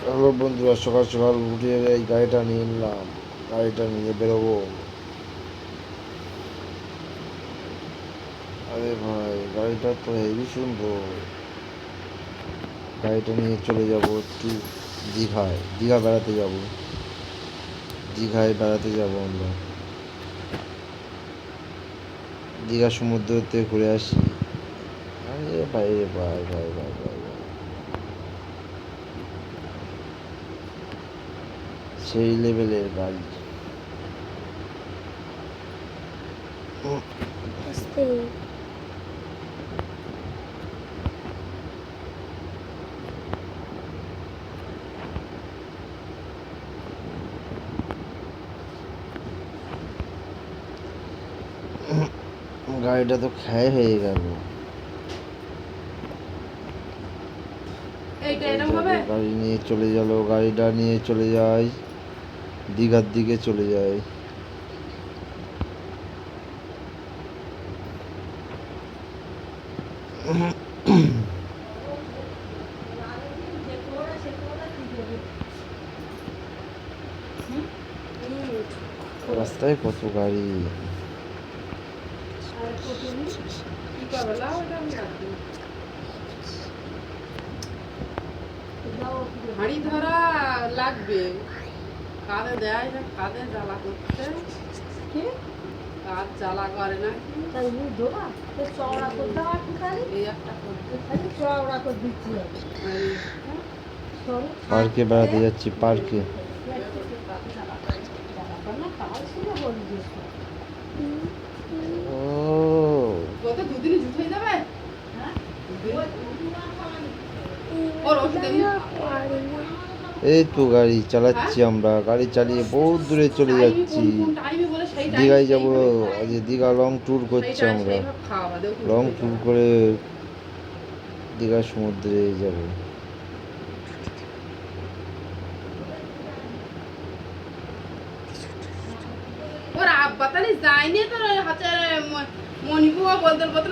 Hello বন্ধুরা, সকাল সকাল উঠে এই গাড়িটা নিয়ে নিলাম। গাড়িটা নিয়ে বেরোবো। আরে ভাই, গাড়িটা তো হেভি সুন্দর। গাড়িটা নিয়ে চলে যাব একটু দীঘায়। বেড়াতে যাব। দীঘায় বেড়াতে যাব আমরা। দীঘা সমুদ্রতে ঘুরে আসি। আরে ভাই রে ভাই ভাই ভাই ভাই ভাই, সেই লেভেলের গাড়ি। গাড়িটা তো ক্ষয় হয়ে গেল। গাড়ি নিয়ে চলে গেল। গাড়িটা নিয়ে চলে যায় দীঘার দিকে চলে যায়। রাস্তায় কত গাড়ি। হাঁড়ি ধরা লাগবে, কাঁধে দেয় না, কাঁধে জ্বালা করতে, কাঁধ জ্বালা করে না। চওড়া করে দেওয়া এই একটা করতে চওড়া করে দিচ্ছি। পার্কে বেড়াতে যাচ্ছি, পার্কে। ও দুদিনে জুট হয়ে যাবে। ওর ওষুধ এই তো গাড়ি চালাচ্ছি আমরা। গাড়ি চালিয়ে বহুত দূরে চলে যাচ্ছি। দীঘায় যাবো আজ। দীঘা লং ট্যুর করছি আমরা। লং ট্যুর করে দীঘা সমুদ্রে যাব। ওর আব্বা তাহলে যায়নি তোর হাতে মণিপুর বলতে বলতে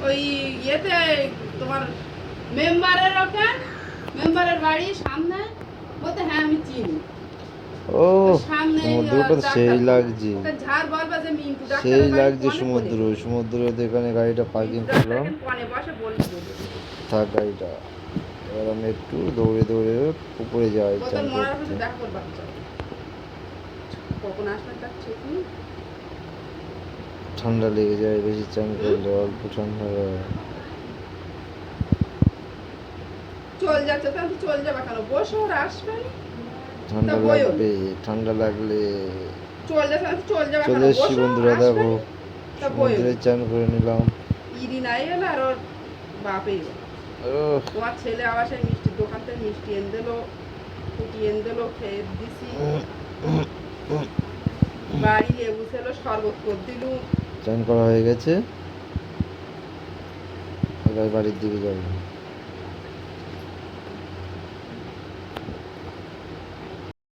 ওই ইয়েতে তোমার মেম্বারের ওখান মেম্বারের বাড়ির সামনে বলতে হ্যাঁ আমি চিনি। ও সমুদ্রটা সেই লাগছে, সেই লাগছে সমুদ্র। সমুদ্রের এখানে গাড়িটা পার্কিং করলাম। থাক গাড়িটা। এবার আমি একটু দৌড়ে দৌড়ে পুকুরে যাই চান করতে। ঠান্ডা লেগে যায় বেশি চান করলে, অল্প ঠান্ডা হয়। ঠান্ডা লাগবে, ঠান্ডা লাগলে চলে এসছি বন্ধুরা। দেখো সমুদ্রে চান করে নিলাম। তোমার ছেলে আবার সেই মিষ্টির দোকান থেকে মিষ্টি এনে দিলো, ফুটি এনে দিলো, খেয়ে দিছি। বাড়ি লেবু ছিল, শরবত করে দিলু। চান করা হয়ে গেছে, এবার বাড়ির দিকে যাবো।